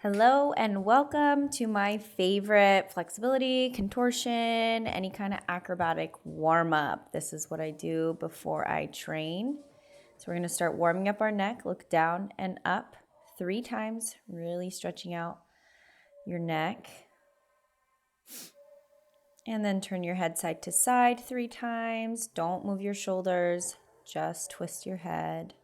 Hello and welcome to my favorite flexibility, contortion, any kind of acrobatic warm-up. This is what I do before I train. So we're going to start warming up our neck. Look down and up 3 times, really stretching out your neck. And then turn your head side to side 3 times. Don't move your shoulders, just twist your head.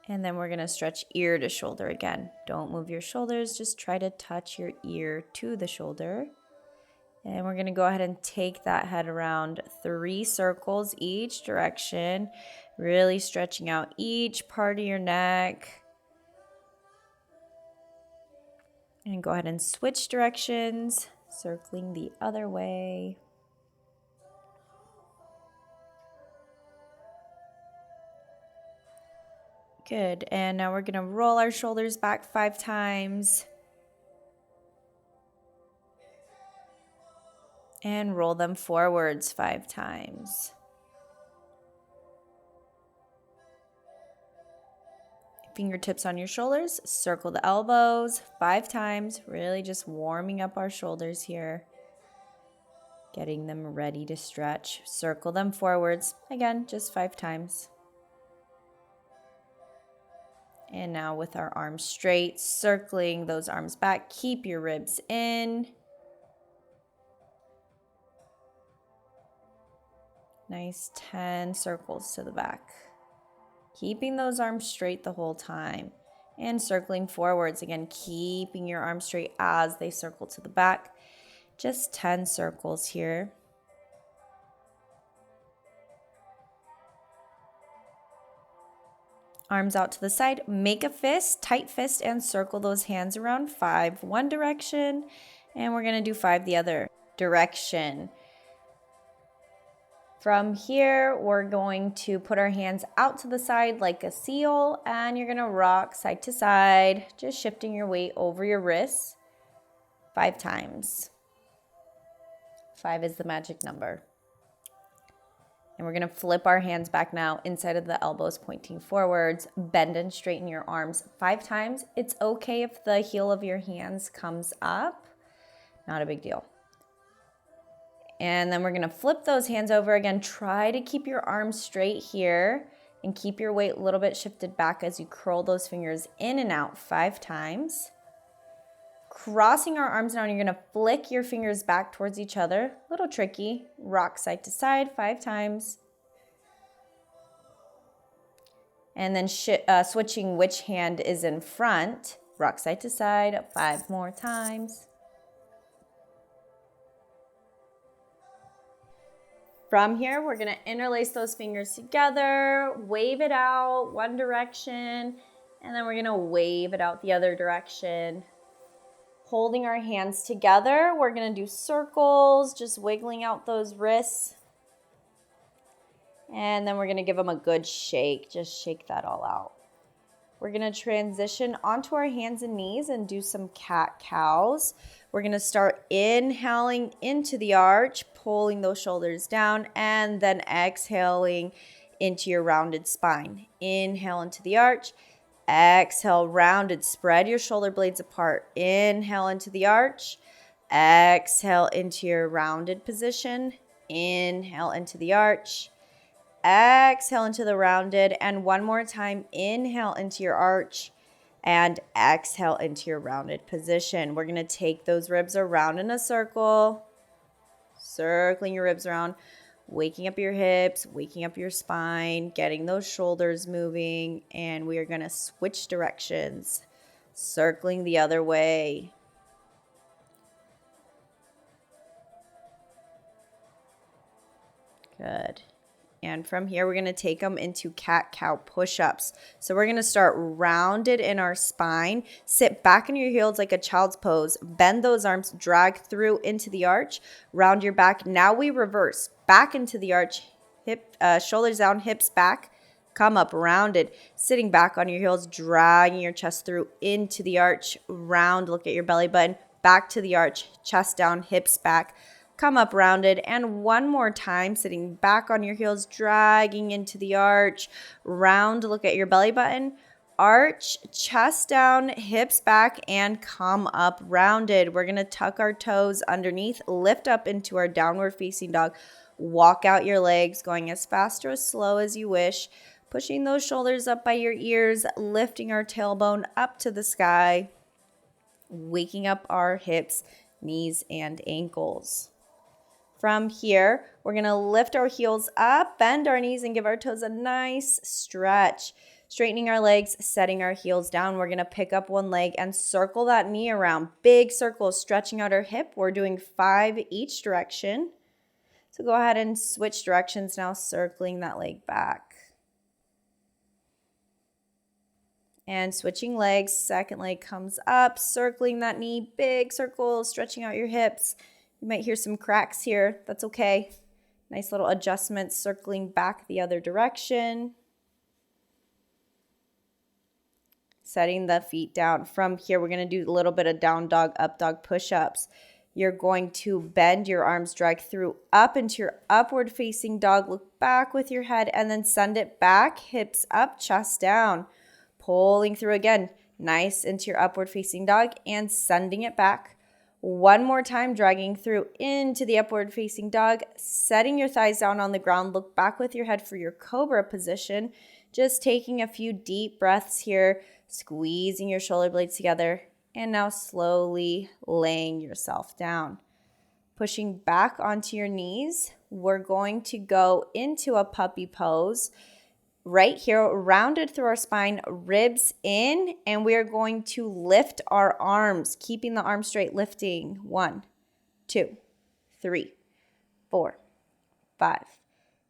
And then we're going to stretch ear to shoulder again. Don't move your shoulders, just try to touch your ear to the shoulder. And we're going to go ahead and take that head around 3 circles each direction, really stretching out each part of your neck. And go ahead and switch directions, circling the other way. Good, and now we're going to roll our shoulders back 5 times. And roll them forwards 5 times. Fingertips on your shoulders, circle the elbows 5 times, really just warming up our shoulders here. Getting them ready to stretch. Circle them forwards, again, just 5 times. And now with our arms straight, circling those arms back, keep your ribs in. Nice 10 circles to the back. Keeping those arms straight the whole time. And circling forwards, again, keeping your arms straight as they circle to the back. Just 10 circles here. Arms out to the side, make a fist, tight fist, and circle those hands around 5 one direction, and we're going to do 5 the other direction. From here, we're going to put our hands out to the side like a seal, and you're going to rock side to side, just shifting your weight over your wrists 5 times. 5 is the magic number. And we're going to flip our hands back now, inside of the elbows pointing forwards. Bend and straighten your arms 5 times. It's okay if the heel of your hands comes up. Not a big deal. And then we're going to flip those hands over again. Try to keep your arms straight here and keep your weight a little bit shifted back as you curl those fingers in and out 5 times. Crossing our arms down, you're going to flick your fingers back towards each other. A little tricky. Rock side to side 5 times. And then switching which hand is in front. Rock side to side 5 more times. From here, we're going to interlace those fingers together, wave it out one direction, and then we're going to wave it out the other direction. Holding our hands together, we're going to do circles, just wiggling out those wrists. And then we're going to give them a good shake. Just shake that all out. We're going to transition onto our hands and knees and do some cat-cows. We're going to start inhaling into the arch, pulling those shoulders down, and then exhaling into your rounded spine. Inhale into the arch. Exhale, rounded. Spread your shoulder blades apart. Inhale into the arch. Exhale into your rounded position. Inhale into the arch. Exhale into the rounded. And one more time, inhale into your arch. And exhale into your rounded position. We're going to take those ribs around in a circle. Circling your ribs around. Waking up your hips, waking up your spine, getting those shoulders moving, and we are going to switch directions, circling the other way. Good. And from here, we're going to take them into cat-cow push-ups. So we're going to start rounded in our spine. Sit back in your heels like a child's pose. Bend those arms, drag through into the arch. Round your back. Now we reverse. Back into the arch. Shoulders down, hips back. Come up rounded. Sitting back on your heels, dragging your chest through into the arch. Round, look at your belly button. Back to the arch. Chest down, hips back. Come up rounded, and one more time, sitting back on your heels, dragging into the arch. Round, look at your belly button. arch, chest down, hips back, and come up rounded. We're going to tuck our toes underneath, lift up into our downward facing dog. Walk out your legs, going as fast or as slow as you wish. Pushing those shoulders up by your ears, lifting our tailbone up to the sky. Waking up our hips, knees, and ankles. From here, we're going to lift our heels up, bend our knees, and give our toes a nice stretch. Straightening our legs, setting our heels down. We're going to pick up one leg and circle that knee around. Big circles, stretching out our hip. We're doing 5 each direction. So go ahead and switch directions now, circling that leg back. And switching legs, second leg comes up, circling that knee, big circle, stretching out your hips. You might hear some cracks here. That's okay. Nice little adjustment, circling back the other direction. Setting the feet down. From here, we're going to do a little bit of down dog, up dog push-ups. You're going to bend your arms, drag through up into your upward facing dog. Look back with your head and then send it back, hips up, chest down. Pulling through again, nice into your upward facing dog and sending it back. One more time, dragging through into the upward facing dog, setting your thighs down on the ground. Look back with your head for your cobra position. Just taking a few deep breaths here, squeezing your shoulder blades together, and now slowly laying yourself down. Pushing back onto your knees, we're going to go into a puppy pose. Right here, rounded through our spine, ribs in, and we are going to lift our arms, keeping the arms straight, lifting. 1, 2, 3, 4, 5,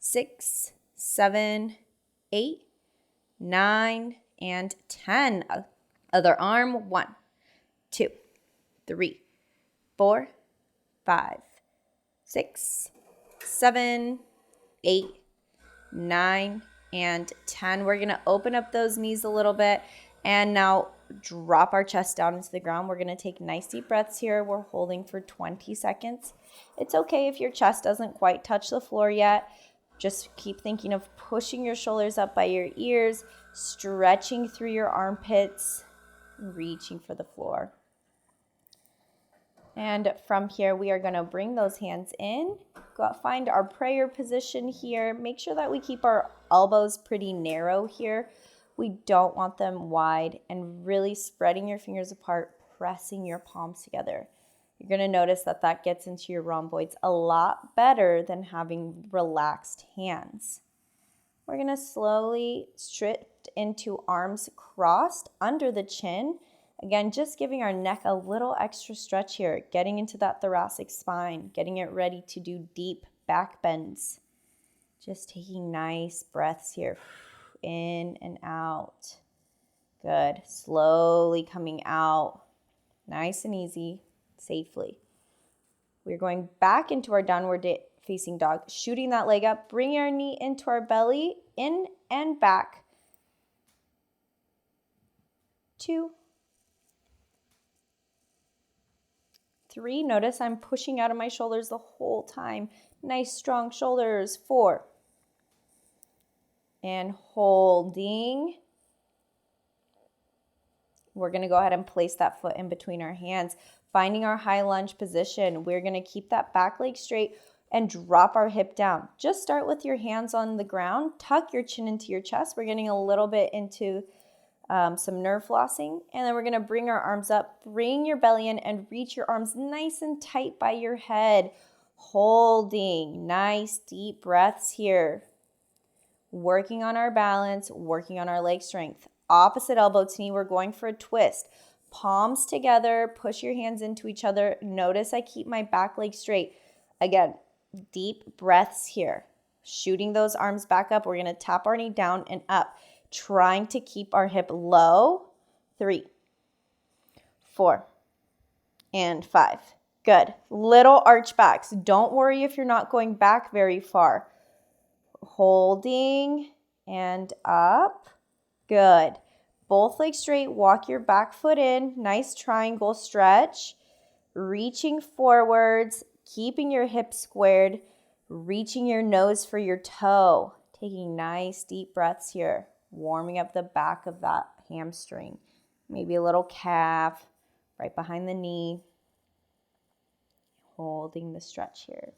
6, 7, 8, 9, and 10. Other arm, 1, 2, 3, 4, 5, 6, 7, 8, 9, and 10. We're going to open up those knees a little bit and now drop our chest down into the ground. We're going to take nice deep breaths here. We're holding for 20 seconds. It's okay if your chest doesn't quite touch the floor yet. Just keep thinking of pushing your shoulders up by your ears, stretching through your armpits, reaching for the floor. And from here, we are going to bring those hands in. Go find our prayer position here. Make sure that we keep our elbows pretty narrow here. We don't want them wide, and really spreading your fingers apart, pressing your palms together. You're going to notice that that gets into your rhomboids a lot better than having relaxed hands. We're going to slowly shift into arms crossed under the chin. Again, just giving our neck a little extra stretch here, getting into that thoracic spine, getting it ready to do deep back bends. Just taking nice breaths here, in and out. Good. Slowly coming out, nice and easy, safely. We're going back into our downward facing dog, shooting that leg up, bringing our knee into our belly, in and back. 2, 3, notice I'm pushing out of my shoulders the whole time. Nice strong shoulders. 4. And holding. We're going to go ahead and place that foot in between our hands. Finding our high lunge position. We're going to keep that back leg straight and drop our hip down. Just start with your hands on the ground. Tuck your chin into your chest. We're getting a little bit into some nerve flossing, and then we're going to bring our arms up, bring your belly in, and reach your arms nice and tight by your head, holding nice deep breaths here, working on our balance, working on our leg strength. Opposite elbow to knee, we're going for a twist. Palms together, push your hands into each other. Notice I keep my back leg straight. Again, deep breaths here, shooting those arms back up. We're going to tap our knee down and up, trying to keep our hip low. 3, 4, and 5. Good. Little arch backs. Don't worry if you're not going back very far. Holding and up. Good. Both legs straight. Walk your back foot in. Nice triangle stretch. Reaching forwards, keeping your hips squared, reaching your nose for your toe. Taking nice deep breaths here. Warming up the back of that hamstring, maybe a little calf right behind the knee. Holding the stretch here.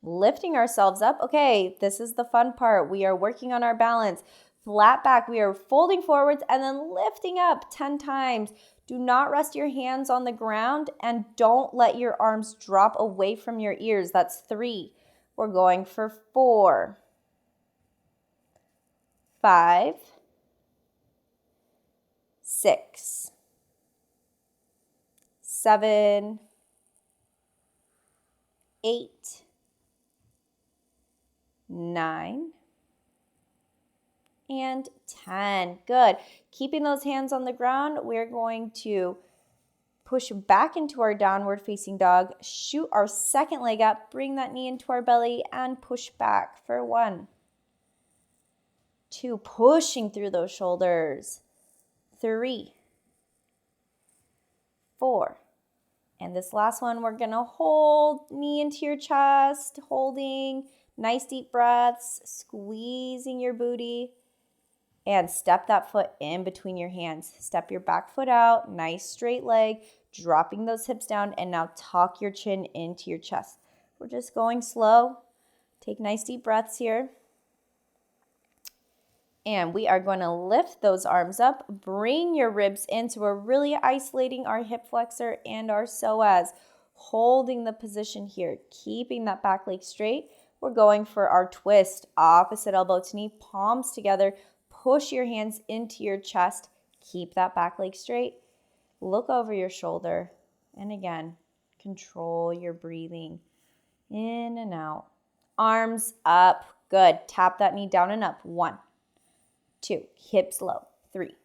Lifting ourselves up. Okay, this is the fun part. We are working on our balance. Flat back, we are folding forwards and then lifting up 10 times. Do not rest your hands on the ground and don't let your arms drop away from your ears. That's 3. We're going for 4, 5, 6, 7, 8, 9, and 10. Good. Keeping those hands on the ground, we're going to push back into our downward facing dog, shoot our second leg up, bring that knee into our belly, and push back for 1, 2, pushing through those shoulders, 3, 4, and this last one, we're going to hold knee into your chest, holding nice deep breaths, squeezing your booty, and step that foot in between your hands. Step your back foot out, nice straight leg, dropping those hips down, and now tuck your chin into your chest. We're just going slow. Take nice deep breaths here. And we are going to lift those arms up, bring your ribs in. So we're really isolating our hip flexor and our psoas, holding the position here, keeping that back leg straight. We're going for our twist, opposite elbow to knee, palms together. Push your hands into your chest. Keep that back leg straight. Look over your shoulder. And again, control your breathing. In and out. Arms up. Good. Tap that knee down and up. 1, 2. Hips low. 3,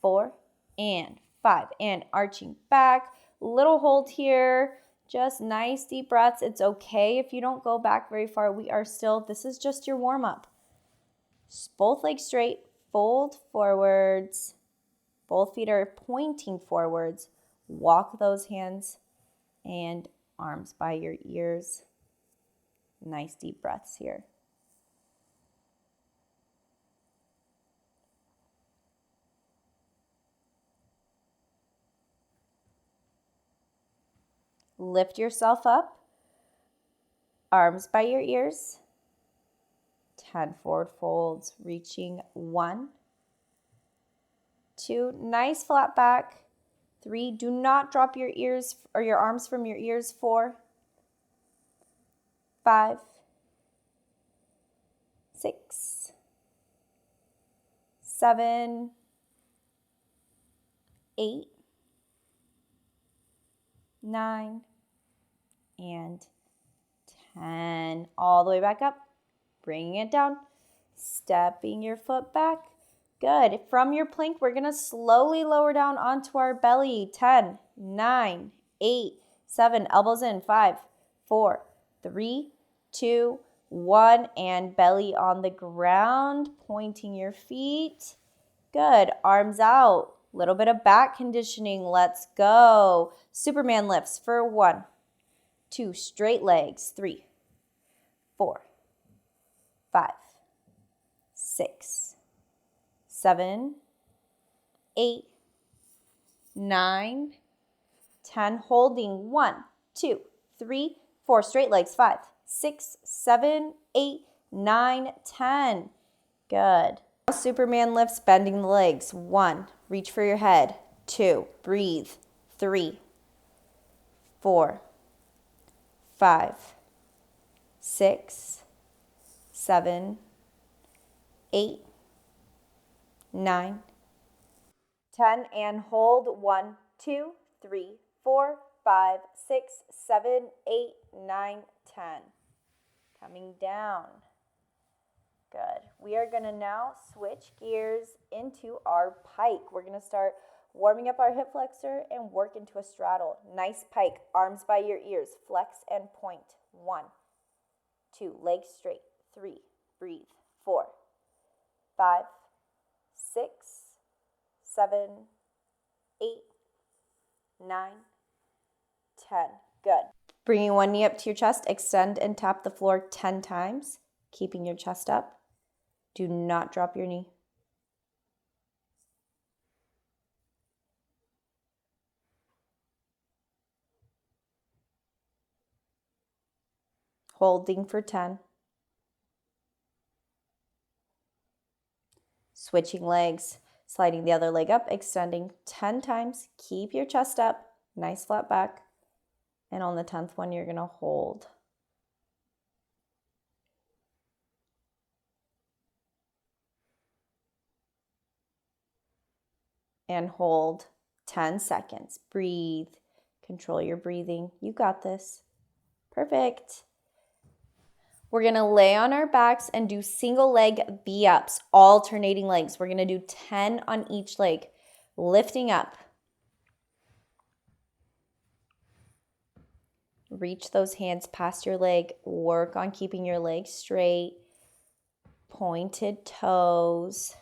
4, and 5. And arching back. Little hold here. Just nice deep breaths. It's okay if you don't go back very far. This is just your warm up. Both legs straight, fold forwards. Both feet are pointing forwards. Walk those hands and arms by your ears. Nice deep breaths here. Lift yourself up. Arms by your ears. 10 forward folds, reaching 1, 2, nice flat back. 3, do not drop your ears or your arms from your ears. 4, 5, 6, 7, 8, 9, and 10. All the way back up. Bringing it down, stepping your foot back. Good. From your plank, we're going to slowly lower down onto our belly. 10, 9, 8, 7, elbows in. 5, 4, 3, 2, 1, and belly on the ground, pointing your feet. Good. Arms out. Little bit of back conditioning. Let's go. Superman lifts for 1, 2, straight legs. 3, 4, 5, 6, 7, 8, 9, 10. Holding 1, 2, 3, 4. Straight legs. 5, 6, 7, 8, 9, 10. Good. Superman lifts, bending the legs. 1, reach for your head. 2, breathe. 3, 4, 5, 6, 7, 8, 9, 10, and hold. 1, 2, 3, 4, 5, 6, 7, 8, 9, 10. Coming down. Good. We are going to now switch gears into our pike. We're going to start warming up our hip flexor and work into a straddle. Nice pike. Arms by your ears. Flex and point. 1, 2, legs straight. 3, breathe. 4, 5, 6, 7, 8, 9, 10. Good. Bringing one knee up to your chest, extend and tap the floor 10 times, keeping your chest up. Do not drop your knee. Holding for 10. Switching legs, sliding the other leg up, extending 10 times. Keep your chest up, nice flat back. And on the 10th one, you're gonna hold. And hold 10 seconds. Breathe. Control your breathing. You got this. Perfect. We're going to lay on our backs and do single leg V-ups, alternating legs. We're going to do 10 on each leg, lifting up. Reach those hands past your leg. Work on keeping your legs straight. Pointed toes.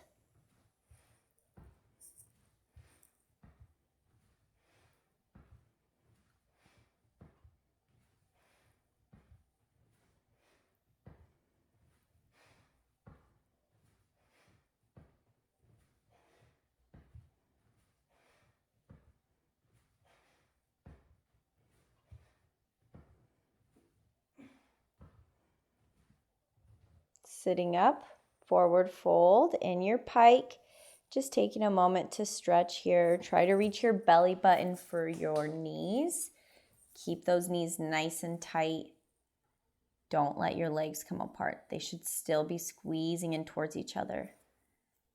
Sitting up, forward fold in your pike. Just taking a moment to stretch here. Try to reach your belly button for your knees. Keep those knees nice and tight. Don't let your legs come apart. They should still be squeezing in towards each other.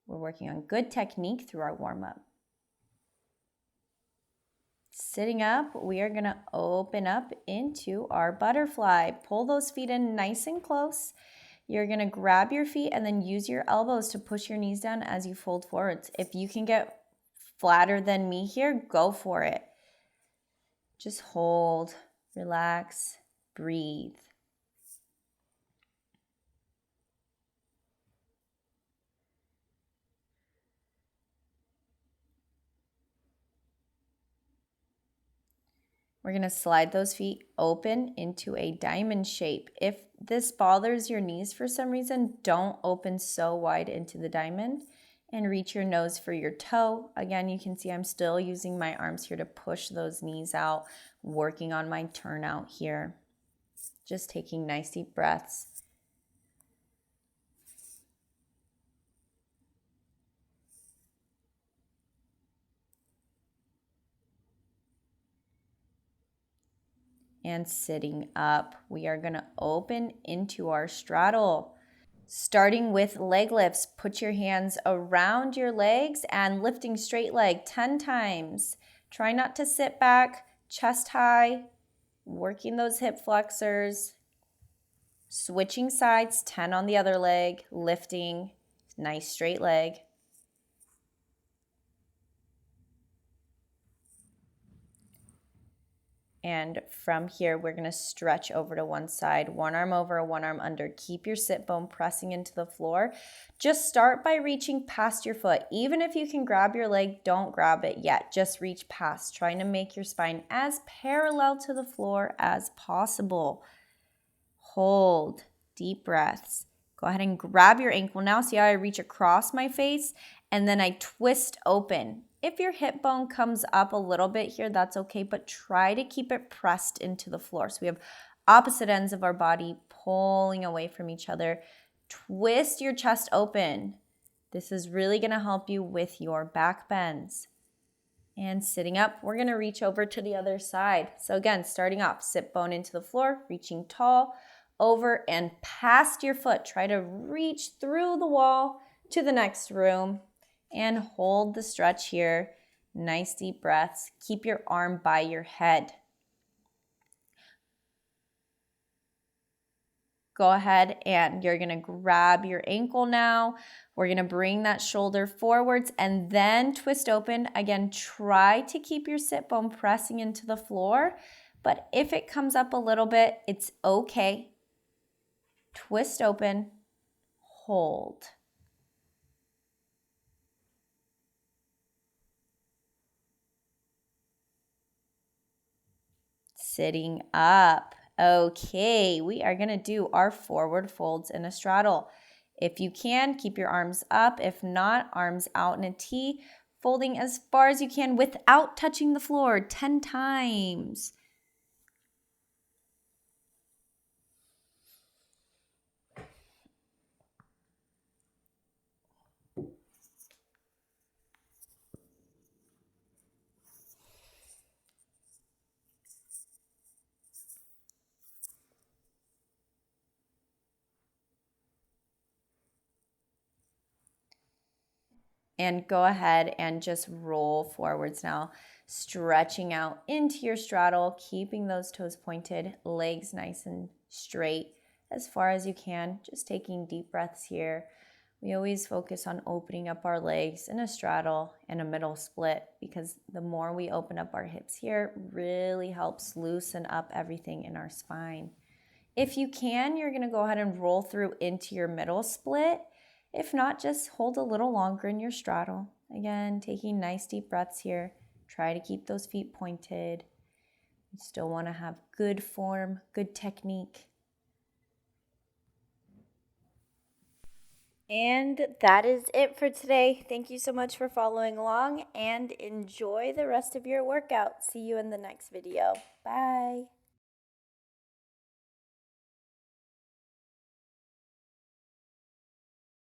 We're working on good technique through our warm-up. Sitting up, we are going to open up into our butterfly. Pull those feet in nice and close. You're going to grab your feet and then use your elbows to push your knees down as you fold forwards. If you can get flatter than me here, go for it. Just hold, relax, breathe. We're going to slide those feet open into a diamond shape. If this bothers your knees for some reason, don't open so wide into the diamond and reach your nose for your toe. Again, you can see I'm still using my arms here to push those knees out, working on my turnout here. Just taking nice deep breaths. And sitting up, we are going to open into our straddle. Starting with leg lifts, put your hands around your legs and lifting straight leg 10 times. Try not to sit back, chest high, working those hip flexors. Switching sides, 10 on the other leg, lifting, nice straight leg. And from here, we're going to stretch over to one side, one arm over, one arm under. Keep your sit bone pressing into the floor. Just start by reaching past your foot. Even if you can grab your leg, don't grab it yet. Just reach past, trying to make your spine as parallel to the floor as possible. Hold, deep breaths. Go ahead and grab your ankle now. See how I reach across my face and then I twist open. If your hip bone comes up a little bit here, that's okay, but try to keep it pressed into the floor. So we have opposite ends of our body pulling away from each other. Twist your chest open. This is really going to help you with your back bends. And sitting up, we're going to reach over to the other side. So again, starting off, sit bone into the floor, reaching tall, over and past your foot. Try to reach through the wall to the next room and hold the stretch here. Nice deep breaths. Keep your arm by your head. Go ahead and you're going to grab your ankle now. We're going to bring that shoulder forwards and then twist open. Again, try to keep your sit bone pressing into the floor, but if it comes up a little bit, it's okay. Twist open, hold. Sitting up. Okay, we are going to do our forward folds in a straddle. If you can, keep your arms up. If not, arms out in a T, folding as far as you can without touching the floor 10 times. And go ahead and just roll forwards now, stretching out into your straddle, keeping those toes pointed, legs nice and straight as far as you can. Just taking deep breaths here. We always focus on opening up our legs in a straddle and a middle split, because the more we open up our hips here, really helps loosen up everything in our spine. If you can, you're going to go ahead and roll through into your middle split. If not, just hold a little longer in your straddle. Again, taking nice deep breaths here. Try to keep those feet pointed. You still want to have good form, good technique. And that is it for today. Thank you so much for following along and enjoy the rest of your workout. See you in the next video. Bye.